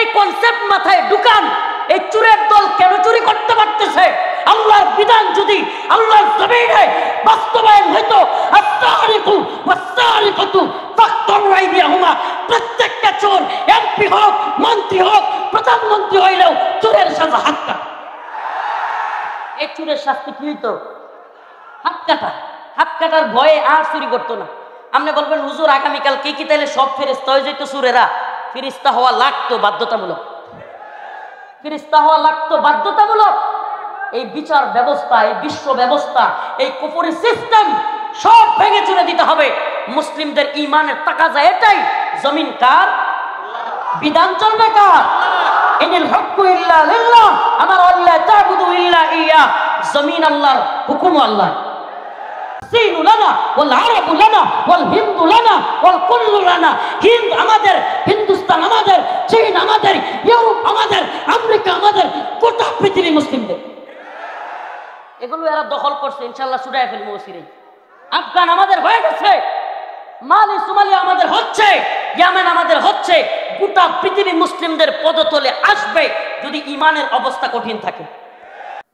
এই কনসেপ্ট মাথায় ঢুকান। এই চোরের দল কেন চুরি করতে পারতেছে? আল্লাহর বিধান যদি আল্লাহর জমিনে বাস্তবায়ন হইতো, আস-সারিকু ওয়াস-সারিকাতু ফাকতাউ আইদিয়াহুমা, প্রত্যেকটা চোর এমপি হোক, মন্ত্রী হোক, প্রধানমন্ত্রী হইলেও চোরের সাজা হাত কাটা। এই চোরের শাস্তি কি হইতো? হাত কাটা। হাত কাটার ভয়ে আর চুরি করতো না। আপনি বলবেন হুজুর আগামীকাল কি তাইলে সব ফেরেশতা হয়ে যেত চোরেরা? ফেরেশতা হওয়া লাগতো বাধ্যতামূলক। ফেরেশতা হওয়া লাগতো বাধ্যতামূলক। এই বিচার ব্যবস্থা, এই বিশ্ব ব্যবস্থা, এই কুফরি সিস্টেম সব ভেঙে চুরে দিতে হবে। মুসলিমদের ঈমানের তাকাজা এটাই, জমিন কার? বিধান চলবে কার? ইনিল হুকমু ইল্লা লিল্লাহ, আমার আল্লাহ তা'বুদু ইল্লা ইয়া, জমিন আল্লাহর, হুকুম আল্লাহ। সিনু লানা ওয়াল আরাবু লানা ওয়াল হিন্দু লানা ওয়াল কুল্লু লানা। হিন্দ আমাদের, হিন্দুস্তান আমাদের, চীন আমাদের, ইউরোপ আমাদের, আমেরিকা আমাদের, গোটা পৃথিবী মুসলিমদের। এগুলো এরা দখল করছে, ইনশাআল্লাহ ছুটায় ফেলবো ওসিরেই। আফগান আমাদের হয়ে গেছে, মালি সোমালিয়া আমাদের হচ্ছে, ইয়েমেন আমাদের হচ্ছে। গোটা পৃথিবী মুসলিমদের পদতলে আসবে যদি ইমানের অবস্থা কঠিন থাকে।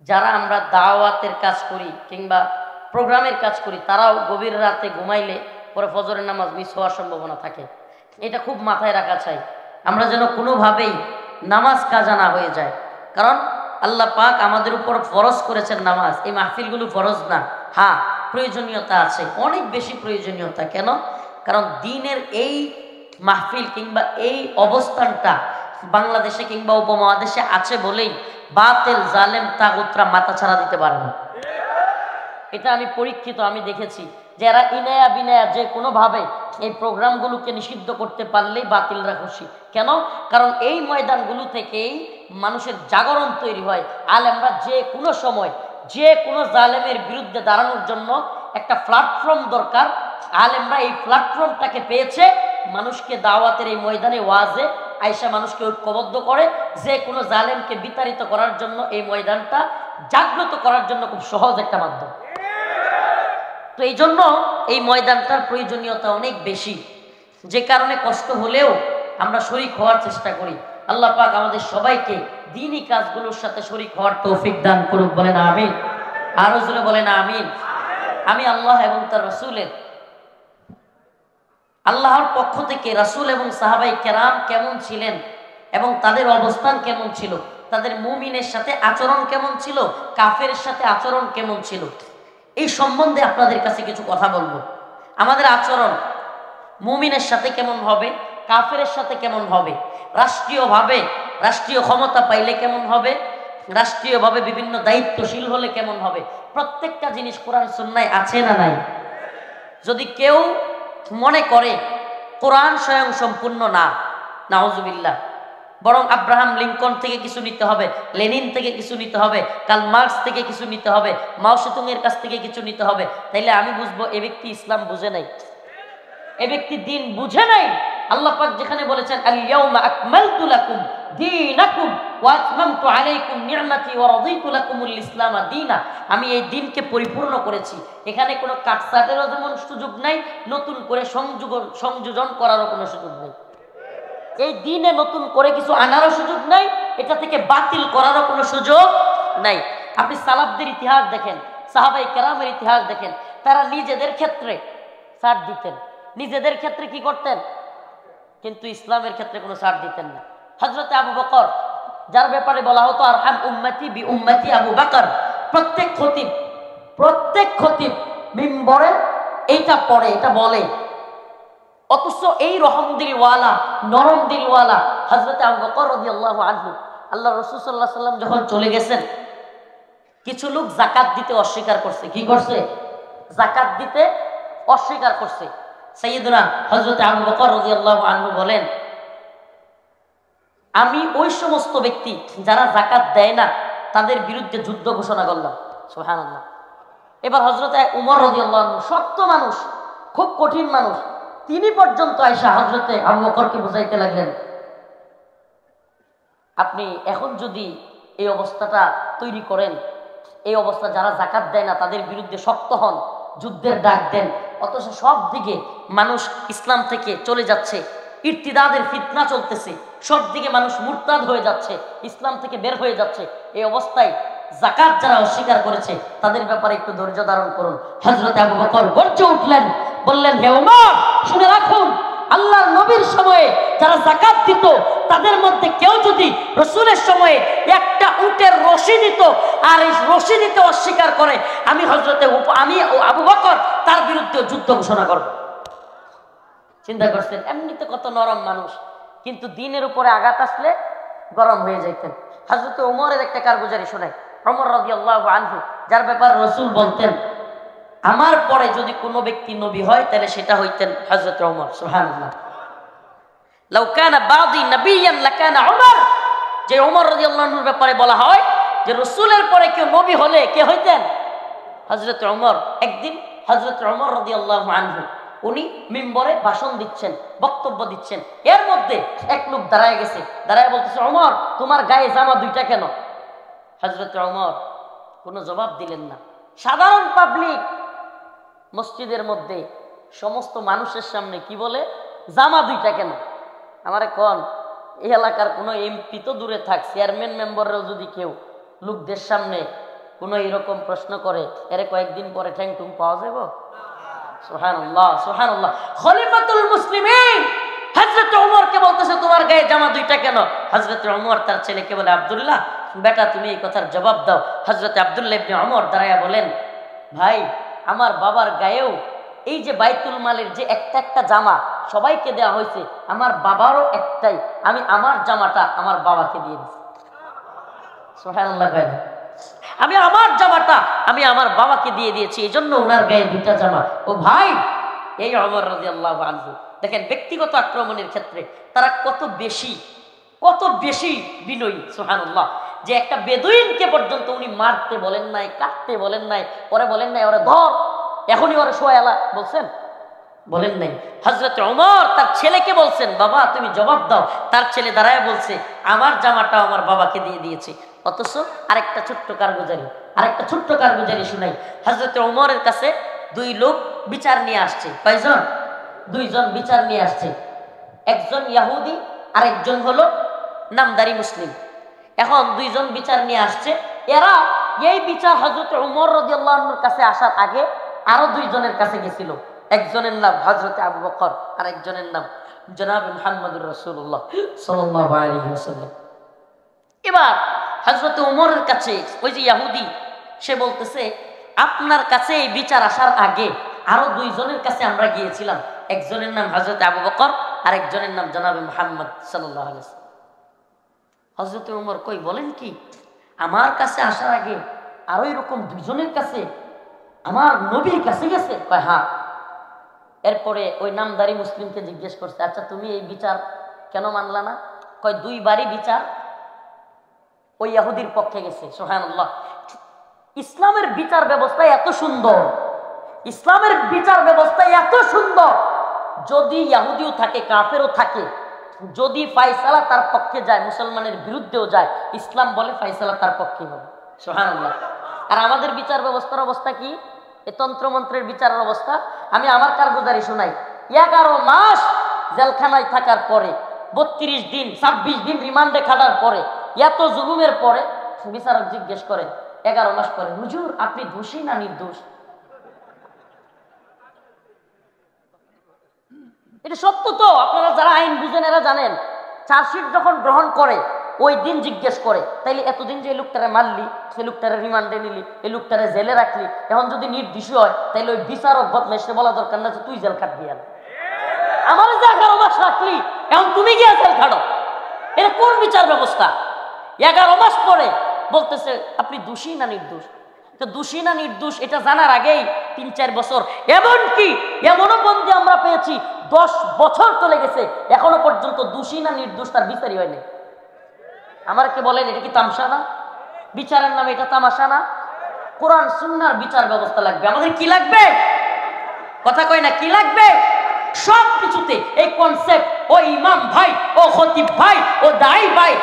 যারা আমরা দাওয়াতের কাজ করি কিংবা প্রোগ্রামের কাজ করি, তারাও গভীর রাতে ঘুমাইলে পরে ফজরের নামাজ মিস হওয়ার সম্ভাবনা থাকে। এটা খুব মাথায় রাখা চাই, আমরা যেন কোনোভাবেই নামাজ কাজা না হয়ে যায়। কারণ আল্লাহ পাক আমাদের উপর ফরজ করেছেন নামাজ। এই মাহফিলগুলো ফরজ না, হ্যাঁ প্রয়োজনীয়তা আছে, অনেক বেশি প্রয়োজনীয়তা। কেন? কারণ দিনের এই মাহফিল কিংবা এই অবস্থানটা বাংলাদেশে কিংবা উপমহাদেশে আছে বলেই বাতিল জালেম তাগুতরা মাথা ছাড়া দিতে পারে না। এটা আমি পরীক্ষিত, আমি দেখেছি যারা ইনায়া বিনায়া যে কোনোভাবে এই প্রোগ্রামগুলোকে নিষিদ্ধ করতে পারলেই বাতিলরা খুশি। কেন? কারণ এই ময়দানগুলো থেকেই মানুষের জাগরণ তৈরি হয়। আলেমরা যে কোনো সময় যে কোনো জালেমের বিরুদ্ধে দাঁড়ানোর জন্য একটা প্ল্যাটফর্ম দরকার। আলেমরা এই প্ল্যাটফর্মটাকে পেয়েছে, মানুষকে দাওয়াতের এই ময়দানে ওয়াজে আয়েশা মানুষকে ঐক্যবদ্ধ করে, যে কোনো জালেমকে বিতাড়িত করার জন্য এই ময়দানটা জাগ্রত করার জন্য খুব সহজ একটা মাধ্যম। তো এই জন্য এই ময়দানটার প্রয়োজনীয়তা অনেক বেশি, যে কারণে কষ্ট হলেও আমরা শরীক হওয়ার চেষ্টা করি। আল্লাহ পাক আমাদের সবাইকে দ্বীনি কাজগুলোর সাথে শরীক হওয়ার তৌফিক দান করুক, বলেন আমিন। আরো জোরে বলেন আমিন। আমি আল্লাহ এবং তার রাসূলের, আল্লাহর পক্ষ থেকে রাসূল এবং সাহাবায়ে কেরাম কেমন ছিলেন এবং তাদের অবস্থান কেমন ছিল, তাদের মুমিনের সাথে আচরণ কেমন ছিল, কাফেরের সাথে আচরণ কেমন ছিল, এই সম্বন্ধে আপনাদের কাছে কিছু কথা বলবো। আমাদের আচরণ মুমিনের সাথে কেমন হবে, কাফেরের সাথে কেমন হবে, রাষ্ট্রীয়ভাবে রাষ্ট্রীয় ক্ষমতা পাইলে কেমন হবে, রাষ্ট্রীয়ভাবে বিভিন্ন দায়িত্বশীল হলে কেমন হবে, প্রত্যেকটা জিনিস কোরআন সুন্নায় আছে না নাই? যদি কেউ মনে করে কোরআন স্বয়ং সম্পূর্ণ না, নাউজুবিল্লাহ, বরং আব্রাহাম লিঙ্কন থেকে কিছু নিতে হবে, লেনিন থেকে কিছু নিতে হবে, কার্ল মার্কস থেকে কিছু নিতে হবে, মাও সেতুং এর কাছ থেকে কিছু নিতে হবে, তাইলে আমি বুঝবো এ ব্যক্তি ইসলাম বুঝে নাই, এ ব্যক্তি দিন বুঝে নাই। আল্লাহ পাক যেখানে বলেছেন আল-ইয়াউমা আকমালতু লাকুম দীনাকুম ওয়া আতমামতু আলাইকুম নি'মাতি ওয়া রাদিতু লাকুমুল ইসলাম দীনা, আমি এই দিনকে পরিপূর্ণ করেছি। এখানে কোনো কাটছাটেরও যেমন সুযোগ নাই, নতুন করে সংযোজন করারও কোনো সুযোগ নেই। এই দিনে নতুন করে কিছু আনারও সুযোগ নাই, এটা থেকে বাতিল করারও কোনো সুযোগ নাই। আপনি সালাফদের ইতিহাস দেখেন, সাহাবায়ে কেরামের ইতিহাস দেখেন, তারা নিজেদের ক্ষেত্রে ছাড় দিতেন, নিজেদের ক্ষেত্রে কি করতেন, কিন্তু ইসলামের ক্ষেত্রে কোনো ছাড় দিতেন না। হযরতে আবু বকর, যার ব্যাপারে বলা হতো আরহাম উম্মতি বি উম্মতি আবু বকর, প্রত্যেক খতিব মিম্বরে এইটা পড়ে, এটা বলে, অথচ এই রহম দিলওয়ালা, নরম দিলওয়ালা হযরতে আবু বকর রাদিয়াল্লাহু আনহু, আল্লাহ রাসূল সাল্লাল্লাহু আলাইহি ওয়াসাল্লাম যখন চলে গেছেন, কিছু লোক যাকাত দিতে অস্বীকার করছে। কি করছে? যাকাত দিতে অস্বীকার করছে। সাইয়্যিদুনা হযরতে আবু বকর রাদিয়াল্লাহু আনহু বলেন, আমি ওই সমস্ত ব্যক্তি যারা যাকাত দেয় না তাদের বিরুদ্ধে যুদ্ধ ঘোষণা করলাম। সুবহানাল্লাহ। এবার হযরতে উমর রাদিয়াল্লাহু আনহু, সত্য মানুষ, খুব কঠিন মানুষ, তিনি পর্যন্ত আয়েশা হযরতে আবু বকরকে বুঝাইতে লাগলেন, আপনি এখন যদি এই অবস্থাটা তৈরি করেন, এই অবস্থা যারা যাকাত দেয় না তাদের বিরুদ্ধে শক্ত হন, যুদ্ধের ডাক দেন, অথচ সব দিকে মানুষ ইসলাম থেকে চলে যাচ্ছে, ইর্তিদাদের ফিতনা চলতেছে, সব দিকে মানুষ মুরতাদ হয়ে যাচ্ছে, ইসলাম থেকে বের হয়ে যাচ্ছে। এই অবস্থায় যাকাত যারা অস্বীকার করেছে তাদের ব্যাপারে একটু ধৈর্য ধারণ করুন। হযরত আবু বকর গর্জে উঠলেন, বললেন, হে ওমর, শুনে রাখুন, আল্লাহর নবীর সময়ে যারা যাকাত দিত তাদের মধ্যে কেউ যদি রাসূলের সময়ে একটা উটের রশি দিত আর এই রশি দিতে অস্বীকার করে, আমি আবু বকর তার বিরুদ্ধে যুদ্ধ ঘোষণা করব। চিন্তা করছেন, এমনিতে কত নরম মানুষ, কিন্তু দিনের উপরে আঘাত আসলে গরম হয়ে যাইতেন। হযরত ওমরের একটা কারগুজারি শোনায়, ওমর রাদিয়াল্লাহু আনহু, যার ব্যাপারে রাসূল বলতেন, আমার পরে যদি কোনো ব্যক্তি নবী হয় তাহলে সেটা হইতেন হযরত ওমর। সুবহানাল্লাহ। লাউ কানা বাদি নবিয়ান লাকানা ওমর। যে ওমর রাদিয়াল্লাহু আনহুর ব্যাপারে বলা হয় যে রাসূলের পরে কেউ নবী হলে কে হইতেন? হযরত ওমর। একদিন হযরত ওমর রাদিয়াল্লাহু আনহু উনি মিম্বরে ভাষণ দিচ্ছেন, বক্তব্য দিচ্ছেন। এর মধ্যে এক লোক দাঁড়ায় গেছে, দাঁড়ায় বলতেছে, ওমর, তোমার গায়ে জামা দুইটা কেন? হযরত ওমর কোনো জবাব দিলেন না। সাধারণ পাবলিক মসজিদের মধ্যে সমস্ত মানুষের সামনে কি বলে, জামা দুইটা কেন? আমারে কোন এই এলাকার কোনো এমপি তো দূরে থাক, চেয়ারম্যান মেম্বাররাও যদি কেউ লোকদের সামনে কোনো এরকম প্রশ্ন করে, এর কয়েকদিন পরে ঠ্যাং টুং পাওয়া যাবে? সুবহানাল্লাহ, সুবহানাল্লাহ। খলিফাতুল মুসলিমিন হযরত ওমরকে বলতেছে, তোমার গায়ে জামা দুইটা কেন? হযরত ওমর তার ছেলেকে বলে, আব্দুল্লাহ, বেটা তুমি এই কথার জবাব দাও। হযরত আব্দুল্লাহ ইবনে ওমর দাঁড়ায়া বলেন, ভাই, আমার বাবার গায়েও এই যে বাইতুল মালের যে একটা একটা জামা সবাইকে দেওয়া হয়েছে, আমার বাবারও একটাই, আমি আমার জামাটা আমার বাবাকে দিয়ে দিচ্ছি। সুবহানাল্লাহ। আমি আমার জামাটা আমি আমার বাবাকে দিয়ে দিয়েছি, এই জন্য ওনার গায়ে দুইটা জামা। ও ভাই, এই ওমর রাদিয়াল্লাহু আনহু দেখেন ব্যক্তিগত আক্রমণের ক্ষেত্রে তারা কত বেশি বিনয়ী। সুবহানাল্লাহ। যে একটা বেদুইনকে পর্যন্ত উনি মারতে বলেন নাই, কাটতে বলেন নাই, পরে বলেন নাই ওরে ধর, এখনই ওরে শোয়ালা বলছেন, বলেন নাই। হযরত ওমর তার ছেলেকে বলছেন, বাবা তুমি জবাব দাও। তার ছেলে দাঁড়ায় বলছে, আমার জামাটা আমার বাবাকে দিয়ে দিয়েছে। অথচ আরেকটা ছোট্ট কারগুজারি শুনাই। হযরত ওমরের কাছে দুই লোক বিচার নিয়ে আসছে। কয়জন? দুইজন বিচার নিয়ে আসছে। একজন ইহুদি আর একজন হলো নামদারি মুসলিম। এখন দুইজন বিচার নিয়ে আসছে। এরা এই বিচার হযরত ওমর রাদিয়াল্লাহু আনহুর কাছে আসার আগে আরো দুইজনের কাছে গেছিল। একজনের নাম হযরত আবু বকর আর একজনের নাম জনাব মুহাম্মদুর রাসূলুল্লাহ সাল্লাল্লাহু আলাইহি ওয়াসাল্লাম। এবার হযরত ওমরের কাছে ওই যে ইহুদি, সে বলতেছে, আপনার কাছে এই বিচার আসার আগে আরো দুইজনের কাছে আমরা গিয়েছিলাম। একজনের নাম হযরত আবু বকর আর একজনের নাম জনাব মুহাম্মদ সাল্লাল্লাহু আলাইহি ওয়াসাল্লাম। হযরত ওমর কই, বলেন কি? আমার কাছে আসার আগে আরো এরকম দুইজনের কাছে আমার নবীর কাছে গেছে? কয় হ্যাঁ। এরপরে ওই নামদারি মুসলিমকে জিজ্ঞেস করছে, আচ্ছা তুমি এই বিচার কেন মানলা না? কয় দুইবারই বিচার ওই ইহুদির পক্ষে গেছে। সুবহানাল্লাহ। ইসলামের বিচার ব্যবস্থা এত সুন্দর, ইসলামের বিচার ব্যবস্থা এত সুন্দর, যদি ইহুদিও থাকে কাফেরও থাকে, যদি ফায়সালা তার পক্ষে যায় মুসলমানের বিরুদ্ধেও যায়, ইসলাম বলে ফায়সালা তার পক্ষে হবে। সুবহানাল্লাহ। আর আমাদের বিচার ব্যবস্থার অবস্থা কি? এই তন্ত্রমন্ত্রের বিচারের অবস্থা। আমি আমার কারগুজারি শোনাই। 11 মাস জেলখানায় থাকার পরে, 32 দিন 26 দিন রিমান্ডে খাটার পরে, এত জুলুমের পরে বিচারক জিজ্ঞেস করে 11 মাস পরে, হুজুর আপনি দোষী না নির্দোষ? এটা সত্য তো, আপনারা যারা আইন বুঝেন এরা জানেন। চার্জশিট যখন গ্রহণ করে ওই দিন জিজ্ঞেস করে, তাইলে এতদিন যে লোকটারে মারলি, সে লোকটারে রিমান্ডে নিলি, এই লোকটারে জেলে রাখলি, এখন যদি নির্দোষ হয় তাইলে ওই বিচারক বদমাইশে বলা দরকার না যে তুই জেল খাটবি। আমার যে 11 মাস রাখলি, এখন তুমি গিয়ে জেল খাটো। এটা কোন বিচার ব্যবস্থা? 11 মাস পরে বলতেছে আপনি দোষী না নির্দোষ। তো দোষী না নির্দোষ এটা জানার আগেই 3-4 বছর, এমনও বন্দী আমরা পেয়েছি 10 বছর চলে গেছে, এখনো পর্যন্ত দোষী না নির্দোষ তার বিচারই হয়নি। আমাকে বলেন, এটা কি তামাশা না? বিচারের নামে এটা তামাশা না? কোরআন সুন্নাহর বিচার ব্যবস্থা লাগবে। আমাদের কি লাগবে? কথা কয় না, কি লাগবে? সব কিছুতে এই কনসেপ্ট, ও ইমাম ভাই, ও খতিব ভাই, ও দাঈ ভাই,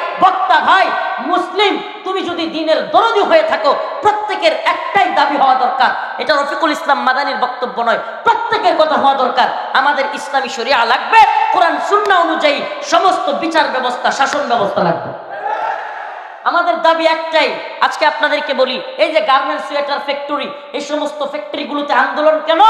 বক্তা ভাই, মুসলিম তুমি যদি দ্বীনের দরদি হয়ে থাকো, প্রত্যেকের একটাই দাবি হওয়া দরকার, এটা রফিকুল ইসলাম মাদানির বক্তব্য নয়, প্রত্যেকের কথা হওয়া দরকার, আমাদের ইসলামী শরিয়া লাগবে, কোরআন সুন্নাহ অনুযায়ী সমস্ত বিচার ব্যবস্থা, শাসন ব্যবস্থা লাগবে। আমাদের দাবি একটাই। আজকে আপনাদেরকে বলি, এই যে গার্মেন্টস, সোয়েটার ফ্যাক্টরি, এই সমস্ত ফ্যাক্টরিগুলোতে আন্দোলন কেন?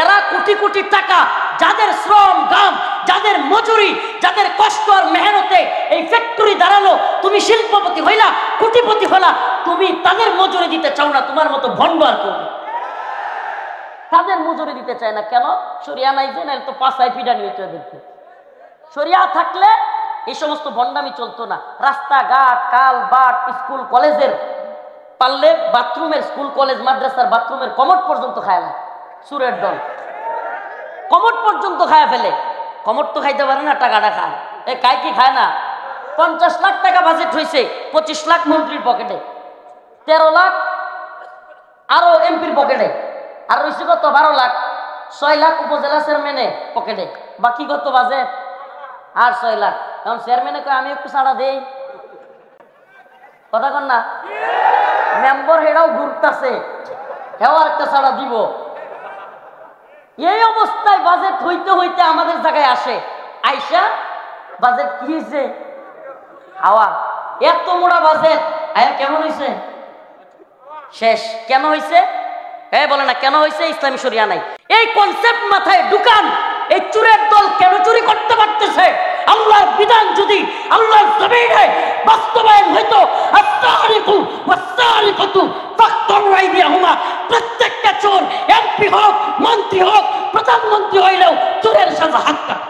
এরা কোটি কোটি টাকা, যাদের শ্রম ঘাম, যাদের মজুরি, যাদের কষ্ট আর মেহনতে এই ফ্যাক্টরি দাঁড়ালো, তুমি শিল্পপতি হইলা, কোটিপতি হলা, তুমি তাদের মজুরি দিতে চাও না, তোমার মতো ভণ্ড আর করবে তাদের মজুরি দিতে চায় না। কেন? শরিয়া নাই যে, না তো পাঁচাই পিডানি হইতে দেখতে। শরিয়া থাকলে এই সমস্ত ভণ্ডামি চলতো না। রাস্তাঘাট, কাল বাট, স্কুল কলেজের পারলে বাথরুমের, স্কুল কলেজ মাদ্রাসার বাথরুমের কমোড পর্যন্ত খায় না সুরের দল, কমোড পর্যন্ত খায় ফেলে। কমোড তো খাইতে পারে না, টাকাটা খায়। এই কাই কি খায় না? 50 লাখ টাকা বাজেট হয়েছে, 25 লাখ মন্ত্রীর পকেটে, 13 লাখ আরো এমপির পকেটে, আর রয়েছে কত 12 লাখ, 6 লাখ উপজেলা চেয়ারম্যানের পকেটে, বাকি কত বাজেট আর 6 লাখ। এখন চেয়ারম্যানে কয় আমি একটু ছাড়া দেই, কথা কন না? মেম্বার হেরাও ঘুরতেছে, হেও আর একটা ছাড়া দিব। এই অবস্থায় বাজেট হইতে হইতে আমাদের জায়গায় আসে, আইসা বাজেট কি হয়েছে? হাওয়া। এত মোড়া বাজেট আয়া কেমন হয়েছে? শেষ। কেন হয়েছে? হ্যাঁ বলে না কেন হয়েছে? ইসলামী শরিয়া নাই। এই কনসেপ্ট মাথায় ঢুকান। এই চুরের দল কেন চুরি করতে পারতেছে? আল্লাহর বিধান যদি আল্লাহর জমিনে বাস্তবায়ন হইতো, আস-সারিকু ওয়াস-সারিকাতু ফাকতাউ আইদিয়াহুমা, প্রত্যেকটা চোর এমপি হোক, মন্ত্রী হোক, প্রধানমন্ত্রী হইলেও চোরের সাজা হাত কাটা।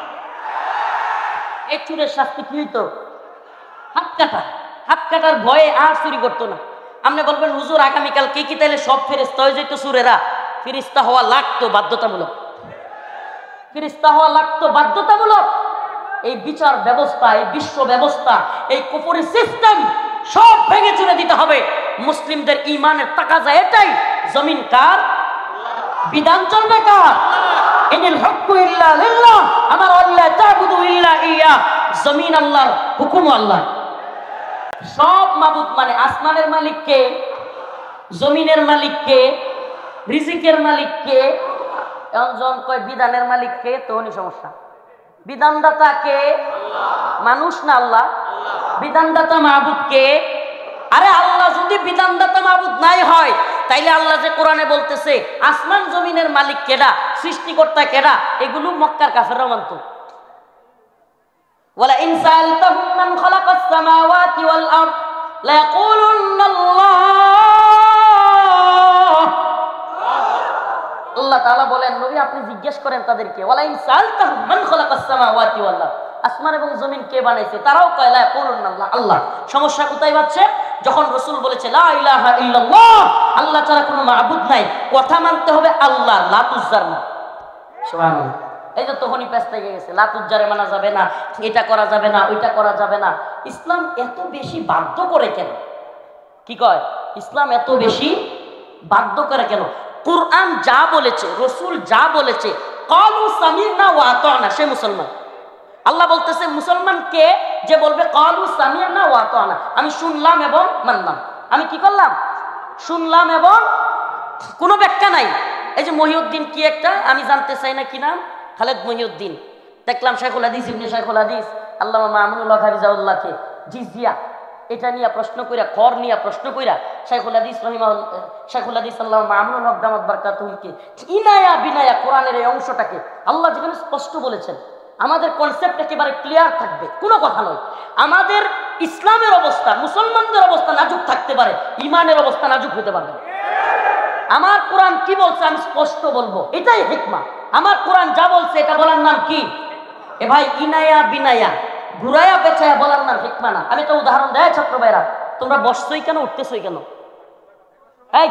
এই চুরের শাস্তি কি হইতো? হাত কাটা। হাত কাটার ভয়ে আর চুরি করতো না। আপনি বলবেন হুজুর আগামীকাল কি তাইলে সব ফেরেশতা হয়ে যেত চুরেরা? ফেরেশতা হওয়া লাগতো বাধ্যতামূলক, ফেরেশতা হওয়া লাগতো বাধ্যতামূলক। এই বিচার ব্যবস্থা, এই বিশ্ব ব্যবস্থা, এই কুফরি সিস্টেম সব ভেঙে চুরে দিতে হবে। মুসলিমদের ইমানের তাকাজা এটাই, জমিন কার? বিধান চলবে কার? ইনিল হুকমু ইল্লা লিল্লাহ, আমার আল্লাহ তা'বুদু ইল্লা ইয়া, জমিন আল্লাহর, হুকুম আল্লাহ। সব মাবুদ মানে আসমানের মালিক কে? জমিনের মালিক কে? রিজিকের মালিক কে? এখন জন কয় বিধানের মালিক কে, তখনই সমস্যা। বিধানদাতা কে? মানুষ না আল্লাহ? বিধানদাতা মাবুদ কে? আরে আল্লাহ যদি বিধানদাতা মাবুদ নাই হয়, তাইলে আল্লাহ যে কোরআনে বলতেছে আসমান জমিনের মালিক কেডা, সৃষ্টিকর্তা কেডা, এগুলো মক্কার কাফেররা মানত। ওয়ালা ইন সাআলতাহুম মান খালাকাস সামাওয়াতি ওয়াল আরদ লায়াকুলুন্না আল্লাহ। আল্লাহ তাআলা বলেন নবী আপনি জিজ্ঞেস করেন তাদেরকে, ওয়ালা ইন সাআলতাহুম মান খালাকাস সামাওয়াতি ওয়াল আরদ, আসমান এবং জমিন কে বানাইছে, তারাও কয় লা ইয়াকুলুন্না আল্লাহ। আল্লাহ। সমস্যা কোথায় পাচ্ছে? যখন রাসূল বলেছে লা ইলাহা ইল্লাল্লাহ, আল্লাহ ছাড়া কোনো মাবুদ নাই, কথা মানতে হবে আল্লাহ, লাত উজ্জার না। সুবহানাল্লাহ। এই যে তখনই পেস্তা গেছে, লাত উজ্জারে মানা যাবে না, এটা করা যাবে না, ওইটা করা যাবে না। ইসলাম এত বেশি বাধ্য করে কেন? কি কয়? ইসলাম এত বেশি বাধ্য করে কেন? কুরআন যা বলেছে, রাসূল যা বলেছে, ক্বালু সামি'না ওয়া আতা'না, সে মুসলমান। আল্লাহ বলতেছে মুসলমান কে? যে বলবে ক্বালু সামি'না ওয়া আতা'না, আমি শুনলাম এবং মানলাম। আমি কি করলাম? শুনলাম এবং কোনো ব্যাখ্যা নাই। এই যে মহিউদ্দিন কি একটা, আমি জানতে চাই না কি নাম, খালেদ মহিউদ্দিন, দেখলাম শাইখুল হাদিস ইবনে শাইখুল হাদিস আল্লামা মামুনুল হক হাফিজাহুল্লাহকে জিজিয়া এটা নিয়ে প্রশ্ন কইরা, কর নিয়ে প্রশ্ন কইরা শাইখুল হাদিস শাইখুল হাদিস আল্লামা মামুনুল হক দামাত বারাকাতুহুকে ইনায়া বিনায়া কোরআনের এই অংশটাকে আল্লাহ যেখানে স্পষ্ট বলেছেন, আমাদের কনসেপ্ট একেবারে ক্লিয়ার থাকবে, কোনো কথা নয়। আমাদের ইসলামের অবস্থা, মুসলমানদের অবস্থা নাজুক থাকতে পারে, ইমানের অবস্থা নাজুক হতে পারবে। আমার কোরআন কি বলছে আমি স্পষ্ট বলবো, এটাই হিকমা। আমার কোরআন যা বলছে এটা বলার নাম কি? এ ভাই ইনায়া বিনায়া ঘুরাইয়া পেঁচাইয়া বলার নাম হিকমা না। আমি একটা উদাহরণ দেয় ছাত্র ভাইরা, তোমরা বসছই কেন, উঠতেছই কেন? এই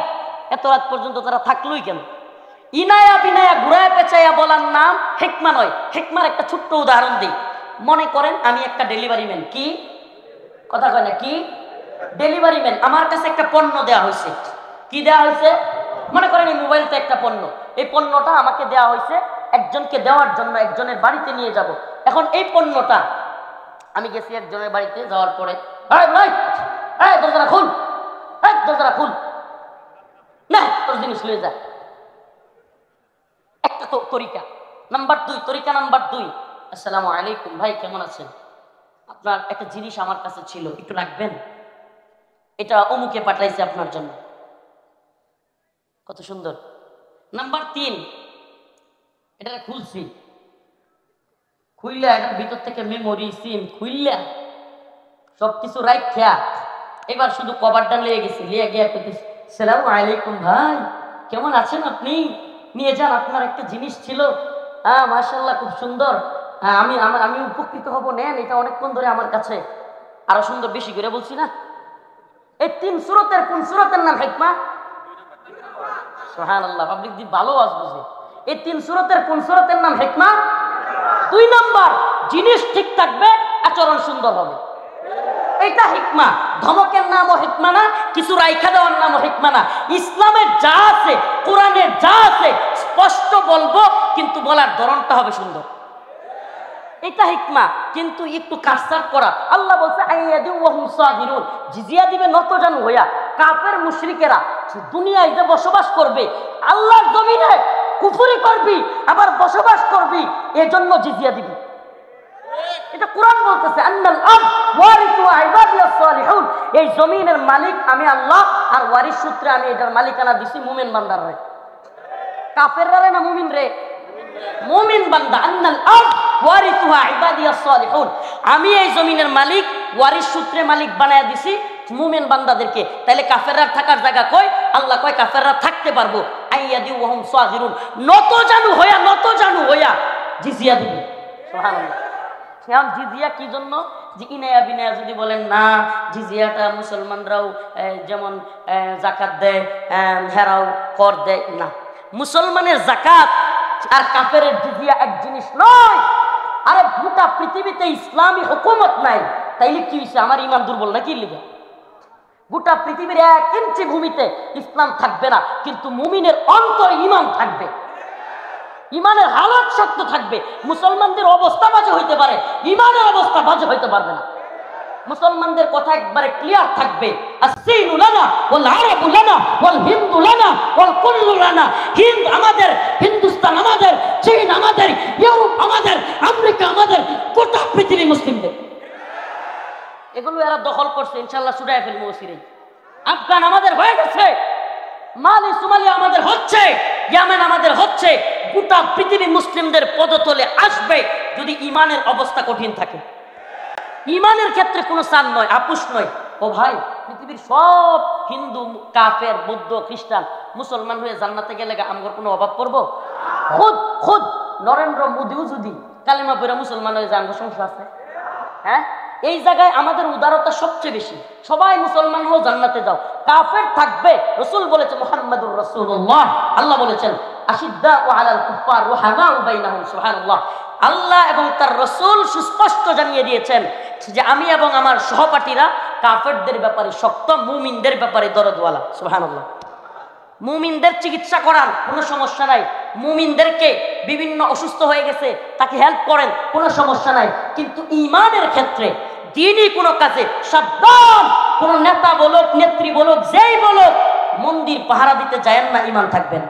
এত রাত পর্যন্ত তারা থাকলোই কেন? ইনায়া বিনায়া ঘুরাইয়া পেঁচাইয়া বলার নাম হিকমা নয়। হিকমার একটা ছোট্ট উদাহরণ দিই। মনে করেন আমি একটা ডেলিভারি ম্যান, কি কথা কয় না, কি ডেলিভারি ম্যান, আমার কাছে একটা পণ্য দেওয়া হয়েছে। কি দেওয়া হয়েছে? মনে করেন এই মোবাইলটা একটা পণ্য, এই পণ্যটা আমাকে দেওয়া হয়েছে একজনকে দেওয়ার জন্য, একজনের বাড়িতে নিয়ে যাব। এখন এই পণ্যটা আমি গেছি একজনের বাড়িতে, যাওয়ার পরে দরজাটা খুল, দরজাটা খুল, না তোর জিনিস লয়ে যা। একটা তো তরিকা। নাম্বার 2, তরিকা নাম্বার 2, আসসালামু আলাইকুম ভাই, কেমন আছেন? আপনার একটা জিনিস আমার কাছে ছিল, একটু রাখবেন? এটা অমুকে পাঠাইছে আপনার জন্য। কত সুন্দর। নাম্বার 3, এটা খুলছি, খুললা এটার ভিতর থেকে মেমোরি সিম খুললা সবকিছু রাইখা এবার শুধু কভারটা লিয়ে গেছি, লিয়ে গিয়ে আসসালামু আলাইকুম ভাই, কেমন আছেন আপনি? নিয়ে যান, আপনার একটা জিনিস ছিল, হ্যাঁ মাশাআল্লাহ খুব সুন্দর, হ্যাঁ আমি উপকৃত হব, নেন, এটা অনেকক্ষণ ধরে আমার কাছে। আরো সুন্দর, বেশি করে বলছি না? এই 3 সূরতের কোন সূরতের নাম হিকমা? সুবহানাল্লাহ, পাবলিক দি ভালো আওয়াজ বুঝে। এই 3 সূরতের কোন সূরতের নাম হিকমা? 2 নাম্বার, জিনিস ঠিক থাকবে, আচরণ সুন্দর হবে, এটা হিকমা। ধমকের নামও হিকমা না, কিছু রাইখা দেওয়ার নামও হিকমা না। ইসলামে যা আছে, কোরআনে যা আছে, স্পষ্ট বলবো, কিন্তু বলার ধরনটা হবে সুন্দর, এটা হিকমা। কিন্তু একটু কাটছাট করা। আল্লাহ বলছে আইয়াদু ওয়া হুম সাগিরুন, জিজিয়া দিবে নতজানু হইয়া। কাফের মুশরিকেরা দুনিয়ায় যে বসবাস করবে, আল্লাহর জমিনে কুফরি করবি আবার বসবাস করবি, এজন্য জিজিয়া দিবি। এটা কোরআন বলতেছে আন্নাল আরদ ওয়ারিসু ইবাদিয়াস সালিহুন, এই জমিনের মালিক আমি আল্লাহ, আর ওয়ারিস সূত্রে আমি এটার মালিকানা দিছি মুমিন বান্দারে। কাফেররা না মুমিন রে? মুমিন বান্দা। আন্নাল আরদ ওয়ারিসুহা ইবাদিয়াস সালিহুন, আমি এই জমিনের মালিক, ওয়ারিস সূত্রে মালিক বানায়া দিছি মুমিন বান্দাদেরকে। তাইলে কাফেররা থাকার জায়গা কই? আল্লাহ কয় কাফেররা থাকতে পারবো। আইয়াদি ওয়া হুম সাগিরুন, নতজানু হইয়া জিজিয়া দিবি। সুবহানাল্লাহ। এখন জিজিয়া কি জন্য? যে ইনায়া বিনায়া যদি বলেন না, জিজিয়াটা মুসলমানরাও যেমন জাকাত দেয়, হেরাও কর দেয় না। মুসলমানের জাকাত আর কাফেরের জিজিয়া এক জিনিস নয়। আরে গোটা পৃথিবীতে ইসলামী হুকুমত নাই, তাইলে কি হয়েছে? আমার ইমান দুর্বল নাকি? লিখা গোটা পৃথিবীর 1 ইঞ্চি ভূমিতে ইসলাম থাকবে না, কিন্তু মুমিনের অন্তরে ইমান থাকবে, ইমানের হালত শক্ত থাকবে। মুসলমানদের অবস্থা বাজে হইতে পারে, ইমানের অবস্থা বাজে হইতে পারবে না। মুসলমানদের কথা একবারে ক্লিয়ার থাকবে, আসসীনু লানা ওয়াল আরাবু লানা ওয়াল হিন্দু লানা ওয়াল কুল্লু লানা। হিন্দ আমাদের, হিন্দুস্তান আমাদের, চীন আমাদের, ইউরোপ আমাদের, আমেরিকা আমাদের, গোটা পৃথিবী মুসলিমদের। এগুলো এরা দখল করছে, ইনশাআল্লাহ ছুটায় ফেলবো ওসিরে। আফগান আমাদের হয়ে গেছে, মালি সোমালিয়া আমাদের হচ্ছে, ইয়ামেন আমাদের হচ্ছে। গোটা পৃথিবী মুসলিমদের পদতলে আসবে যদি ইমানের অবস্থা কঠিন থাকে। ইমানের ক্ষেত্রে কোনো চান নয়, আপুস নয়। ও ভাই, পৃথিবীর সব হিন্দু, কাফের, বৌদ্ধ, খ্রিস্টান মুসলমান হয়ে জান্নাতে গেলে আমার কোনো অভাব পড়বো? খুদ নরেন্দ্র মোদীও যদি কালিমা পড়ে মুসলমান হয়ে যায়, আমার সমস্যা আছে? হ্যাঁ, এই জায়গায় আমাদের উদারতা সবচেয়ে বেশি। সবাই মুসলমান হও, জান্নাতে যাও, কাফের থাকবে। রাসূল বলেছে মুহাম্মাদুর রাসূলুল্লাহ, আল্লাহ বলেছেন আশিদ্দাউ আলাল কুফার রুহামাউ বাইনাহুম। সুবহানাল্লাহ। আল্লাহ এবং তার রাসূল সুস্পষ্ট জানিয়ে দিয়েছেন যে আমি এবং আমার সহপাঠীরা কাফেরদের ব্যাপারে শক্ত, মুমিনদের ব্যাপারে দরদওয়ালা। সুবহানাল্লাহ। মুমিনদের চিকিৎসা করান, কোনো সমস্যা নাই। মুমিনদেরকে বিভিন্ন অসুস্থ হয়ে গেছে, তাকে হেল্প করেন, কোনো সমস্যা নাই। কিন্তু ঈমানের ক্ষেত্রে, দ্বীনি কোনো কাজে সাবধান। কোন নেতা বলুক, নেত্রী বলুক, যেই বলুক, মন্দির পাহারা দিতে যায়েন না, ঈমান থাকবেন।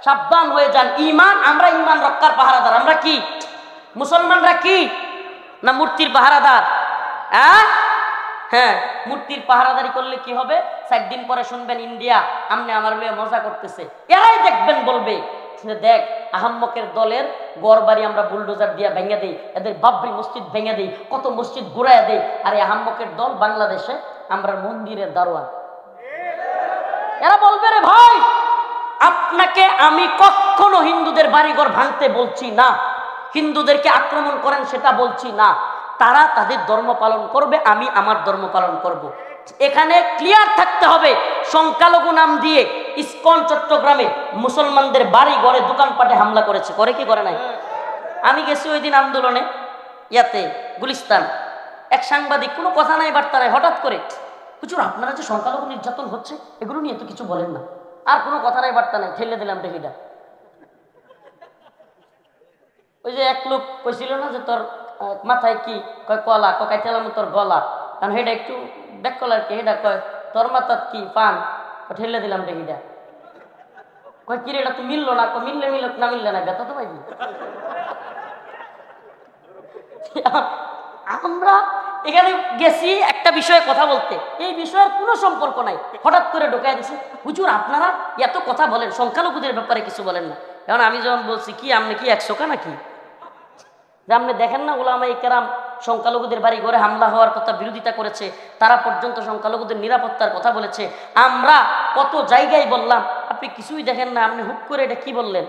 সাবধান হয়ে যান। ঈমান, আমরা ঈমান রক্ষার পাহারাদার। আমরা কি মুসলমানরা কি না মূর্তির পাহারাদার? হ্যাঁ, মূর্তির পাহারাদারি করলে কি হবে? 4 দিন পরে শুনবেন ইন্ডিয়া আমনে আমার লয়ে মজা করতেছে। এরাই দেখবেন বলবে দেখ আহাম্মকের দলের গড় বাড়ি আমরা বুলডোজার দিয়া ভেঙে দেই, এদের বাবরি মসজিদ ভেঙে দেই, কত মসজিদ ঘুরাইয়া দেই। আর এই আহাম্মকের দল বাংলাদেশে আমরা মন্দিরের দারোয়ান। এরা বলবে রে ভাই, আপনাকে আমি কখনো হিন্দুদের বাড়িঘর ভাঙতে বলছি না, হিন্দুদেরকে আক্রমণ করেন সেটা বলছি না। তারা তাদের ধর্ম পালন করবে, আমি আমার ধর্ম পালন করব। এখানে ক্লিয়ার থাকতে হবে। সংখ্যালঘু নাম দিয়ে ইসকন চট্টগ্রামে মুসলমানদের বাড়ি ঘরে দোকানপাটে হামলা করেছে, করে কি করে নাই? আমি গেছি ওই দিন আন্দোলনে, ইয়াতে গুলিস্তান। এক সাংবাদিক, কোনো কথা নাই বার্তা নাই, হঠাৎ করে হুজুর আপনারা যে সংখ্যালঘু নির্যাতন হচ্ছে এগুলো নিয়ে তো কিছু বলেন না। আর কোনো কথা নাই বার্তা নাই, ঠেলে দিলাম টেকিটা। ওই যে এক লোক কইছিল না যে তোর মাথায় কি, কয় কলা, কাইটালাম তোর গলা। কারণ হেটা একটু ব্যাকলার কে হেটা কয় তোর মাথাত কি পান ঠেলে দিলাম ডেকিটা কয় কিরে এটা তো মিললো না, মিললে মিলক না মিললে না, ব্যথা তো পাইবি। আমরা এখানে গেছি একটা বিষয়ে কথা বলতে, এই বিষয়ের কোনো সম্পর্ক নাই, হঠাৎ করে ঢোকায় দিছে হুজুর আপনারা এত কথা বলেন সংখ্যালঘুদের ব্যাপারে কিছু বলেন না। কারণ আমি যখন বলছি কি আপনি কি 100 নাকি, যে আপনি দেখেন না উলামায়ে কেরাম সংখ্যালঘুদের বাড়ি ঘরে হামলা হওয়ার কথা বিরোধিতা করেছে, তারা পর্যন্ত সংখ্যালঘুদের নিরাপত্তার কথা বলেছে, আমরা কত জায়গায় বললাম, আপনি কিছুই দেখেন না, আপনি হুট করে এটা কি বললেন?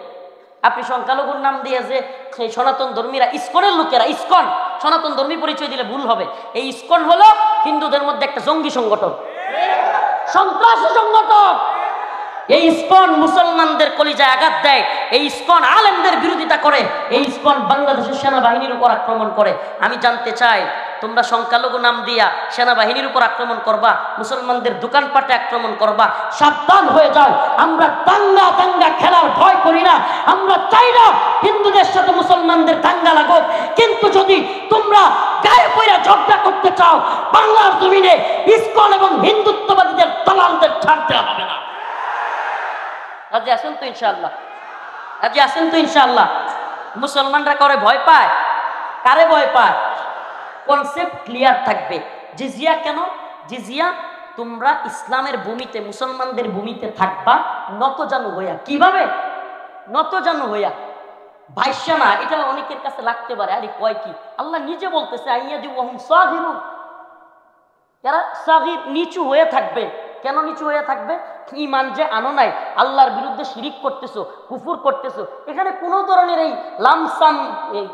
আপনি সংখ্যালঘুর নাম দিয়ে যে সেই সনাতন ধর্মীরা ইসকনের লোকেরা, ইসকন সনাতন ধর্মী পরিচয় দিলে ভুল হবে, এই ইসকন হলো হিন্দুদের মধ্যে একটা জঙ্গি সংগঠন, সন্ত্রাসী সংগঠন। এই ইসকন মুসলমানদের কলিজায় আঘাত দেয়, এই ইসকন আলেমদের বিরোধিতা করে, এই ইসকন বাংলাদেশের সেনাবাহিনীর উপর আক্রমণ করে। আমি জানতে চাই তোমরা সংখ্যালঘু নাম দিয়া সেনাবাহিনীর উপর আক্রমণ করবা, মুসলমানদের দোকানপাটে আক্রমণ করবা, সাবধান হয়ে যাও। আমরা দাঙ্গা দাঙ্গা খেলার ভয় করি না, আমরা চাই না হিন্দুদের সাথে মুসলমানদের দাঙ্গা লাগুক, কিন্তু যদি তোমরা গায়ে পয়রা ঝগড়া করতে চাও বাংলার জমিনে ইসকন এবং হিন্দুত্ববাদীদের দালালদের ছাড়তে হবে না। রাজি আছেন তো ইনশাআল্লাহ? রাজি আছেন তো ইনশাআল্লাহ? মুসলমানরা করে ভয় পায়, কারে ভয় পায়? কনসেপ্ট ক্লিয়ার থাকবে। জিজিয়া কেন? জিজিয়া তোমরা ইসলামের ভূমিতে মুসলমানদের ভূমিতে থাকবা নতজানু হইয়া। কিভাবে নতজানু হইয়া? ভাইসা না, এটা অনেকের কাছে লাগতে পারে আরে কয় কি, আল্লাহ নিজে বলতেছে আইয়াদি ওয়াহুম সাগিরুন, এরা সাগির নিচু হয়ে থাকবে। কেন নিচু হয়ে থাকবে? ঈমান যে আনো নাই, আল্লাহর বিরুদ্ধে শিরিক করতেছো, কুফর করতেছো, এখানে কোনো ধরনের এই লামসাম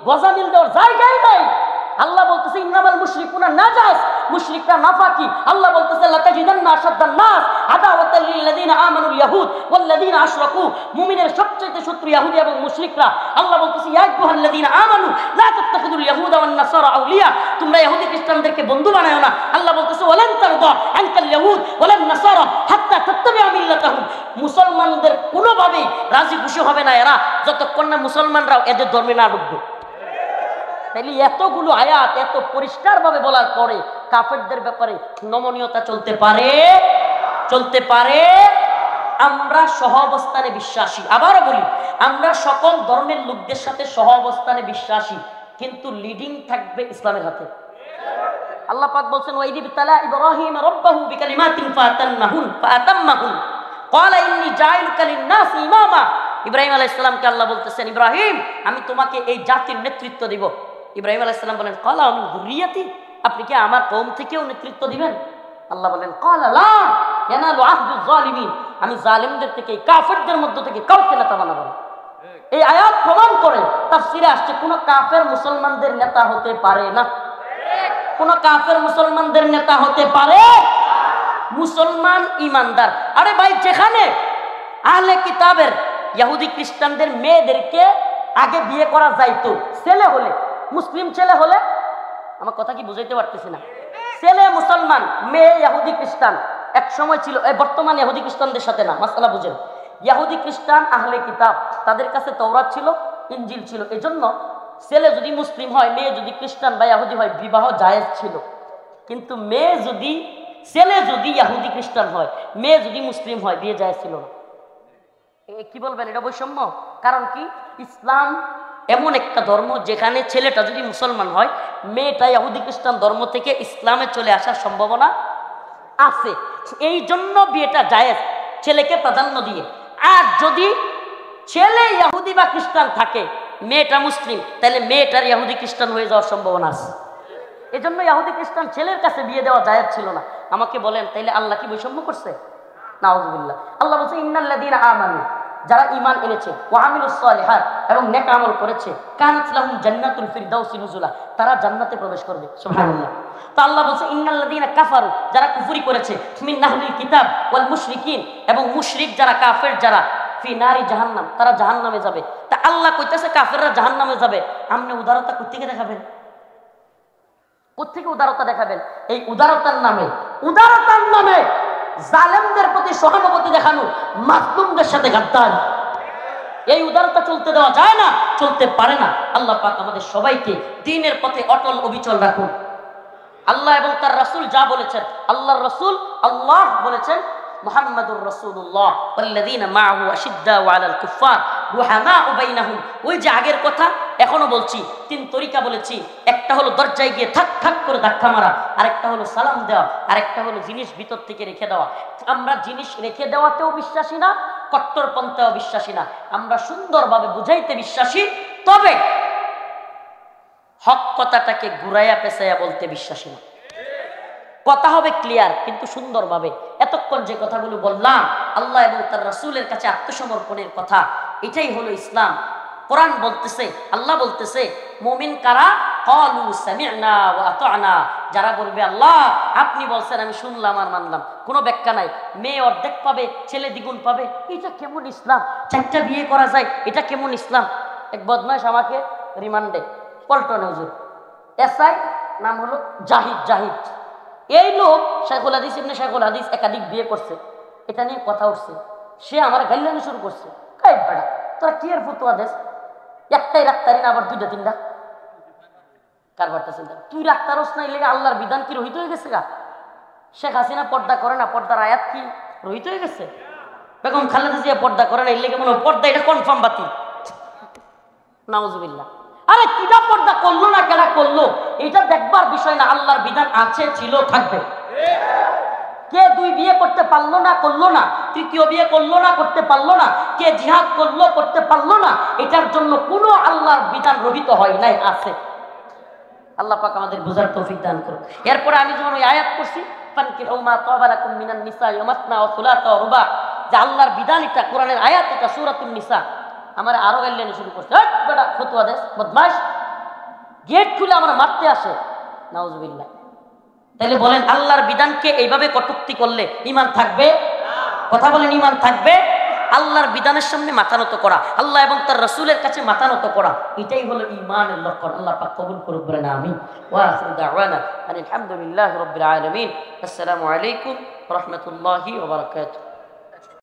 গজামিল দেওয়ার জায়গায় নাই। আল্লাহ বলতেছে ইন্নামাল মুশরিকুনা নাজাস, মুশরিকরা নাফাকি। আল্লাহ বলতেছে লাতাজিদান্না আশাদ্দান নাস আদাওয়াতাল লিল্লাযিনা আমানুল ইয়াহুদ ওয়াল্লাযিনা আশরাকু, মুমিনের সবচেয়ে শত্রু ইহুদি এবং মুশরিকরা। আল্লাহ বলতেছে ইয়া আইয়ুহাল্লাযিনা আমানু লা তাত্তাখিযুল ইয়াহুদা ওয়ান নাসারা আউলিয়া, তোমরা ইহুদি খ্রিস্টানদেরকে বন্ধু বানায়ো না। আল্লাহ বলতেছে ওয়ালান তারদা আনকাল ইয়াহুদ ওয়ালান নাসারা হাত্তা তাত্তাবিআ মিল্লাতাহুম, মুসলমানদের কোনোভাবেই রাজি খুশি হবে না এরা যতক্ষণ না মুসলমানরাও এদের ধর্মে না ঢুকবে। তাইলে এতগুলো আয়াত এত পরিষ্কার ভাবে বলার পরে কাফেরদের ব্যাপারে নমনীয়তা চলতে পারে? চলতে পারে? আমরা সহ অবস্থানে বিশ্বাসী। আবারও বলি, আমরা সকল ধর্মের লোকদের সাথে সহ অবস্থানে বিশ্বাসী, কিন্তু লিডিং থাকবে ইসলামের হাতে। আল্লাহ পাক বলছেন ওয়াইদ ইবতালা ইব্রাহিম রাব্বাহু বিকালিমাতিন ফাতাম্মাহুন ক্বালা ইন্নী জাইলুকা লিন-নাস ইমামা। ইব্রাহিম আলাইহিস সালামকে আল্লাহ বলতেছেন ইব্রাহিম আমি তোমাকে এই জাতির নেতৃত্ব দিব। ইব্রাহিম আলাইহিস সালাম বলেন ক্বালা মিন যুররিয়াতি, আপনি কি আমার কওম থেকেও নেতৃত্ব দিবেন? আল্লাহ বলেন ক্বালা লা ইয়ানালু আহদুজ জালিমিন, আমি জালিমদের থেকে কাফেরদের মধ্য থেকে কাউকে নেতা বানাবো না। এই আয়াত প্রমাণ করে তাফসীরে আসছে কোন কাফের মুসলমানদের নেতা হতে পারে না। কোন কাফের মুসলমানদের নেতা হতে পারে? মুসলমান ইমানদার। আরে ভাই, যেখানে আহলে কিতাবের ইহুদি খ্রিস্টানদের মেয়েদেরকে আগে বিয়ে করা যাইতো, ছেলে হলে, মুসলিম ছেলে হলে, আমার কথা কি বুঝাইতে পারতেছি না, ছেলে মুসলমান মেয়ে ইহুদি খ্রিস্টান এক সময় ছিল, বর্তমান ইহুদি খ্রিস্টানদের সাথে না, মাসআলা বুঝেন। ইহুদি খ্রিস্টান আহলে কিতাব, তাদের কাছে তাওরাত ছিল, ইনজিল ছিল, এজন্য ছেলে যদি মুসলিম হয়, মেয়ে যদি খ্রিস্টান বা ইহুদি হয়, বিবাহ জায়েজ ছিল। কিন্তু ছেলে যদি ইহুদি খ্রিস্টান হয়, মেয়ে যদি মুসলিম হয়, বিয়ে জায়েজ ছিল না। কি বলবেন, এটা বৈষম্য? কারণ কি, ইসলাম এমন একটা ধর্ম যেখানে ছেলেটা যদি মুসলমান হয়, মেয়েটা ইহুদি খ্রিস্টান ধর্ম থেকে ইসলামে চলে আসার সম্ভাবনা আছে। এই জন্য বিয়েটা জায়েজ, ছেলেকে প্রাধান্য দিয়ে। আর যদি ছেলে ইহুদি বা খ্রিস্টান থাকে, মেয়েটা মুসলিম, তাহলে মেয়েটার ইহুদি খ্রিস্টান হয়ে যাওয়ার সম্ভাবনা আছে। এই জন্য ইহুদি খ্রিস্টান ছেলের কাছে বিয়ে দেওয়া জায়েজ ছিল না। আমাকে বলেন, তাইলে আল্লাহ কি বৈষম্য করছে? নাউযুবিল্লাহ। আল্লাহ বলছে ইন্নাল্লাযীনা আমানু, যারা ঈমান এনেছে, ওয়া আমিলুস সালিহাত, এবং নেক আমল করেছে, কানাত লাহুম জান্নাতুল ফিরদাউসি নুজুলা, তারা জান্নাতে প্রবেশ করবে। সুবহানাল্লাহ। তো আল্লাহ বলছে ইন্নাল্লাযীনা কাফারু, যারা কুফরি করেছে, মিন আহলিল কিতাব ওয়াল মুশরিকিন, এবং মুশরিক যারা, কাফের যারা, ফি নারি জাহান্নাম, তারা জাহান্নামে যাবে। তা আল্লাহ কইতাছে কাফেররা জাহান্নামে যাবে, আপনি উদারতা কোত্থেকে দেখাবেন? কোত্থেকে উদারতা দেখাবেন? এই উদারতার নামে জালেমদের প্রতি সহানুভূতি দেখানো, মাজলুমদের সাথে গাদ্দারি, এই উদারতা চলতে দেওয়া যায় না, চলতে পারে না। আল্লাহ পাক আমাদের সবাইকে দ্বীনের পথে অটল অবিচল রাখুন। আল্লাহ এবং তার রাসূল যা বলেছেন, আল্লাহর রাসূল আল্লাহ বলেছেন মুহাম্মাদুর রাসূলুল্লাহ ওয়াল্লাযীনা মাআহু আশিদ্দাউ আলাল কুফফার রুহামাউ বাইনাহুম। ওই যে আগের কথা এখনো বলছি, 3 তরিকা বলেছি। একটা হলো দরজায় গিয়ে ঠাক ঠাক করে ধাক্কা মারা, আরেকটা হলো সালাম দেওয়া, আরেকটা হলো জিনিস ভিতর থেকে রেখে দেওয়া। আমরা জিনিস রেখে দেওয়াতেও বিশ্বাসী না, কট্টরপন্থাও বিশ্বাসী না। আমরা সুন্দরভাবে বুঝাইতে বিশ্বাসী, তবে হক কথাটাকে ঘুরাইয়া পেঁচাইয়া বলতে বিশ্বাসী না। কথা হবে ক্লিয়ার, কিন্তু সুন্দরভাবে। এতক্ষণ যে কথাগুলো বললাম আল্লাহ এবং তার রাসূলের কাছে আত্মসমর্পণের কথা, এটাই হলো ইসলাম। কোরআন বলতেছে, আল্লাহ বলতেছে, মুমিন কারা? ক্বালু সামি'না ওয়া আতা'না। যারা বলবে আল্লাহ আপনি বলছেন আমি শুনলাম আর মানলাম, কোনো ব্যাখ্যা নাই। মেয়ে অর্ধেক পাবে, ছেলে দ্বিগুণ পাবে, এটা কেমন ইসলাম? 4টা বিয়ে করা যায়, এটা কেমন ইসলাম? এক বদমাশ আমাকে রিমান্ডে পল্টন হুজুর, এসআই, নাম হলো জাহিদ। এই লোক শাইখুল হাদিস ইবনে শাইখুল হাদিস একাধিক বিয়ে করছে, এটা নিয়ে কথা উঠছে। সে আমার গাইলানি শুরু করছে, কাই বেড়া তোরা কি এর ফতোয়া দেস? একটাই রাখতারি না, আবার 2টা 3টা কারবারটা চিন্তা। তুই রাখতারস না, এলে আল্লাহর বিধান কি রহিত হয়ে গেছে গা? শেখ হাসিনা পর্দা করে না, পর্দার আয়াত কি রহিত হয়ে গেছে? বেগম খালেদা জিয়া পর্দা করে না, এলে মনে পর্দা এটা কনফার্ম বাতিল। নাউজুবিল্লাহ। আরে কিটা পর্দা করলো না, কেনা করলো এটা দেখবার বিষয় না। আল্লাহর বিধান আছে, ছিল, থাকবে। কে 2 বিয়ে করতে পারলো না, করলো না, 3য় বিয়ে করলো না, করতে পারলো না, কে জিহাদ করলো, করতে পারলো না, এটার জন্য কোনো আল্লাহর বিধান রহিত হয় নাই, আছে। আল্লাহ পাক আমাদের বুঝার তৌফিক দান করুন। এরপরে আমি যখন ওই আয়াত পড়ছি, ফানকিহু মা তাবা লাকুম মিনান নিসা ওয়া মাসনা ওয়া সুলাসা ওয়া রুবা, যে আল্লাহর বিধান এটা, কোরআনের আয়াত এটা, সূরাতুন নিসা। আমার আরো গাইলেন শুরু করছে, বেটা ফতোয়া দেস, বদমাশ, গেট খুলে আমরা মারতে আসে। নাউজুবিল্লাহ। তাহলে বলেন আল্লাহর বিধানকে এইভাবে কটূক্তি করলে ঈমান থাকবে? কথা বলেন, ঈমান থাকবে? আল্লাহর বিধানের সামনে মাথা নত করা, আল্লাহ এবং তার রাসূলের কাছে মাথা নত করা, এটাই হলো ঈমানের লক্ষণ। আল্লাহ পাক কবুল করুক, বলেন আমিন। ওয়া আখিরু দাওয়ানা আলহামদুলিল্লাহি রাব্বিল আলামিন। আসসালামু আলাইকুম ওয়া রাহমাতুল্লাহি ওয়া বারাকাতুহু।